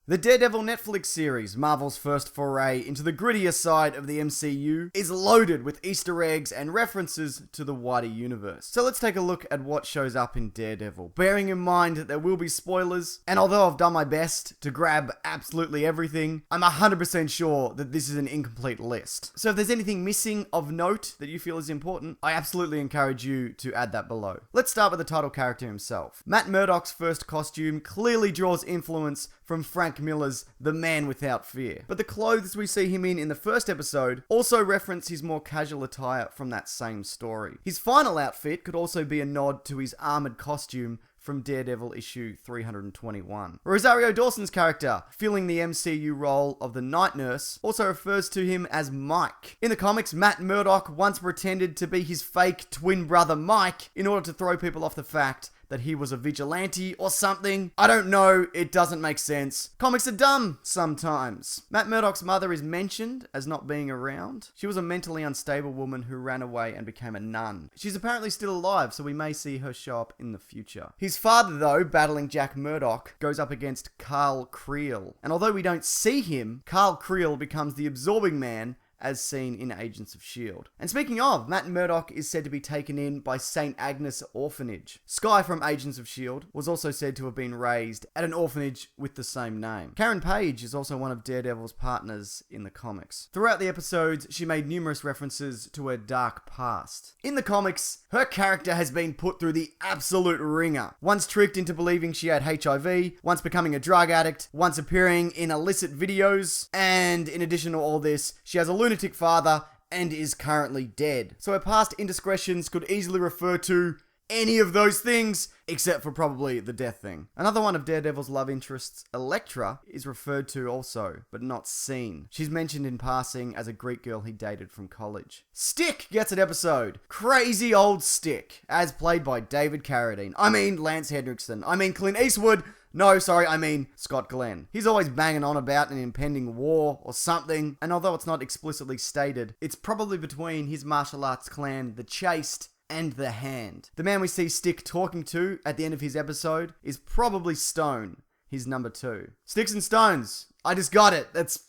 The Daredevil Netflix series, Marvel's first foray into the grittier side of the MCU, is loaded with Easter eggs and references to the wider universe. So let's take a look at what shows up in Daredevil, bearing in mind that there will be spoilers, and although I've done my best to grab absolutely everything, I'm 100% sure that this is an incomplete list. So if there's anything missing of note that you feel is important, I absolutely encourage you to add that below. Let's start with the title character himself. Matt Murdoch's first costume clearly draws influence from Frank Miller's The Man Without Fear. But the clothes we see him in the first episode also reference his more casual attire from that same story. His final outfit could also be a nod to his armored costume from Daredevil issue 321. Rosario Dawson's character, filling the MCU role of the Night Nurse, also refers to him as Mike. In the comics, Matt Murdoch once pretended to be his fake twin brother Mike in order to throw people off the fact that he was a vigilante or something. I don't know, it doesn't make sense. Comics are dumb sometimes. Matt Murdoch's mother is mentioned as not being around. She was a mentally unstable woman who ran away and became a nun. She's apparently still alive, so we may see her show up in the future. His father, though, battling Jack Murdoch, goes up against Carl Creel. And although we don't see him, Carl Creel becomes the absorbing man as seen in Agents of S.H.I.E.L.D. And speaking of, Matt Murdoch is said to be taken in by St. Agnes Orphanage. Skye from Agents of S.H.I.E.L.D. was also said to have been raised at an orphanage with the same name. Karen Page is also one of Daredevil's partners in the comics. Throughout the episodes, she made numerous references to her dark past. In the comics, her character has been put through the absolute ringer. Once tricked into believing she had HIV, once becoming a drug addict, once appearing in illicit videos, and in addition to all this, she has a lunatic father and is currently dead. So her past indiscretions could easily refer to any of those things, except for probably the death thing. Another one of Daredevil's love interests, Elektra, is referred to also, but not seen. She's mentioned in passing as a Greek girl he dated from college. Stick gets an episode. Crazy old Stick, as played by David Carradine. I mean Lance Henriksen. I mean Clint Eastwood. No, sorry, I mean Scott Glenn. He's always banging on about an impending war or something, and although it's not explicitly stated, it's probably between his martial arts clan, the Chaste, and the Hand. The man we see Stick talking to at the end of his episode is probably Stone, his number 2. Sticks and Stones. I just got it. That's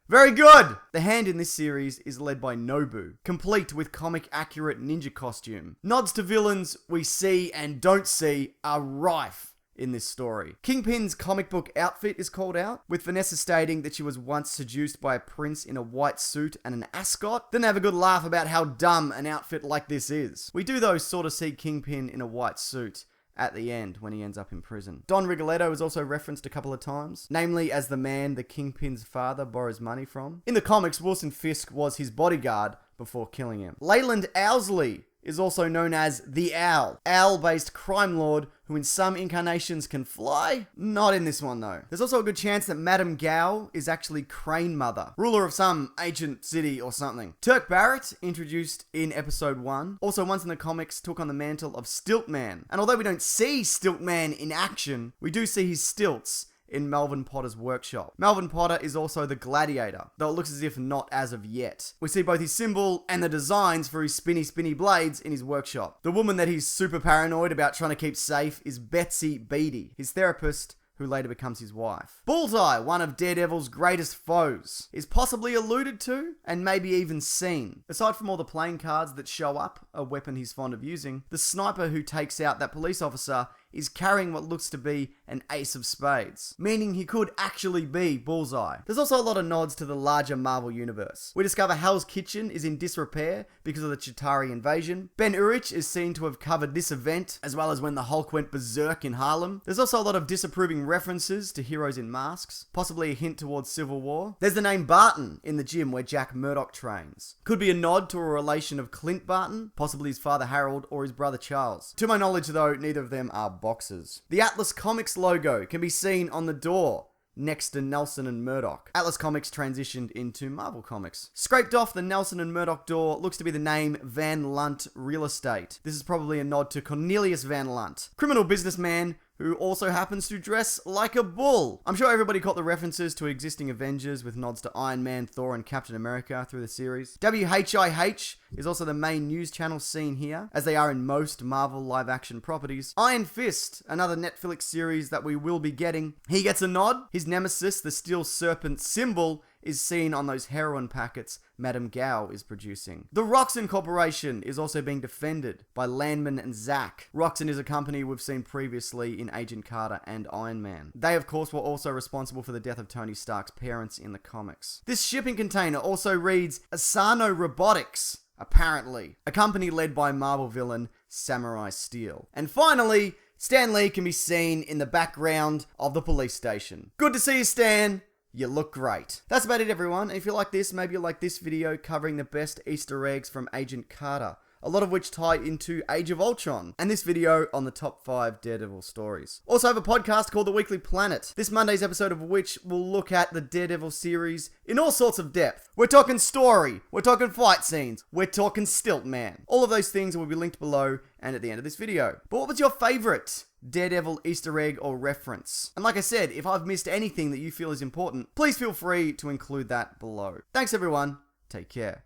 very good! The Hand in this series is led by Nobu, complete with comic-accurate ninja costume. Nods to villains we see and don't see are rife in this story. Kingpin's comic book outfit is called out, with Vanessa stating that she was once seduced by a prince in a white suit and an ascot. Then they have a good laugh about how dumb an outfit like this is. We do though sort of see Kingpin in a white suit at the end when he ends up in prison. Don Rigoletto is also referenced a couple of times, namely as the man the Kingpin's father borrows money from. In the comics, Wilson Fisk was his bodyguard before killing him. Leyland Owsley is also known as the Owl. Owl-based crime lord who in some incarnations can fly. Not in this one though. There's also a good chance that Madame Gao is actually Crane Mother, ruler of some ancient city or something. Turk Barrett, introduced in episode 1, also once in the comics took on the mantle of Stiltman. And although we don't see Stiltman in action, we do see his stilts in Melvin Potter's workshop. Melvin Potter is also the Gladiator, though it looks as if not as of yet. We see both his symbol and the designs for his spinny blades in his workshop. The woman that he's super paranoid about trying to keep safe is Betsy Beatty, his therapist, who later becomes his wife. Bullseye, one of Daredevil's greatest foes, is possibly alluded to and maybe even seen. Aside from all the playing cards that show up, a weapon he's fond of using, the sniper who takes out that police officer is carrying what looks to be an ace of spades, meaning he could actually be Bullseye. There's also a lot of nods to the larger Marvel universe. We discover Hell's Kitchen is in disrepair because of the Chitauri invasion. Ben Urich is seen to have covered this event, as well as when the Hulk went berserk in Harlem. There's also a lot of disapproving references to heroes in masks, possibly a hint towards Civil War. There's the name Barton in the gym where Jack Murdoch trains. Could be a nod to a relation of Clint Barton, possibly his father Harold or his brother Charles. To my knowledge though, neither of them are boxes. The Atlas Comics logo can be seen on the door next to Nelson and Murdoch. Atlas Comics transitioned into Marvel Comics. Scraped off the Nelson and Murdoch door looks to be the name Van Lunt Real Estate. This is probably a nod to Cornelius Van Lunt, criminal businessman who also happens to dress like a bull. I'm sure everybody caught the references to existing Avengers with nods to Iron Man, Thor, and Captain America through the series. WHIH is also the main news channel seen here, as they are in most Marvel live-action properties. Iron Fist, another Netflix series that we will be getting. He gets a nod. His nemesis, the Steel Serpent symbol, is seen on those heroin packets Madame Gao is producing. The Roxxon Corporation is also being defended by Landman and Zack. Roxxon is a company we've seen previously in Agent Carter and Iron Man. They, of course, were also responsible for the death of Tony Stark's parents in the comics. This shipping container also reads Asano Robotics, apparently, a company led by Marvel villain Samurai Steel. And finally, Stan Lee can be seen in the background of the police station. Good to see you, Stan. You look great. That's about it, everyone. If you like this, maybe you'll like this video covering the best Easter eggs from Agent Carter, a lot of which tie into Age of Ultron, and this video on the top 5 Daredevil stories. Also have a podcast called The Weekly Planet, this Monday's episode of which will look at the Daredevil series in all sorts of depth. We're talking story, we're talking fight scenes, we're talking stilt man. All of those things will be linked below and at the end of this video. But what was your favorite Daredevil Easter egg or reference? And like I said, if I've missed anything that you feel is important, please feel free to include that below. Thanks everyone, take care.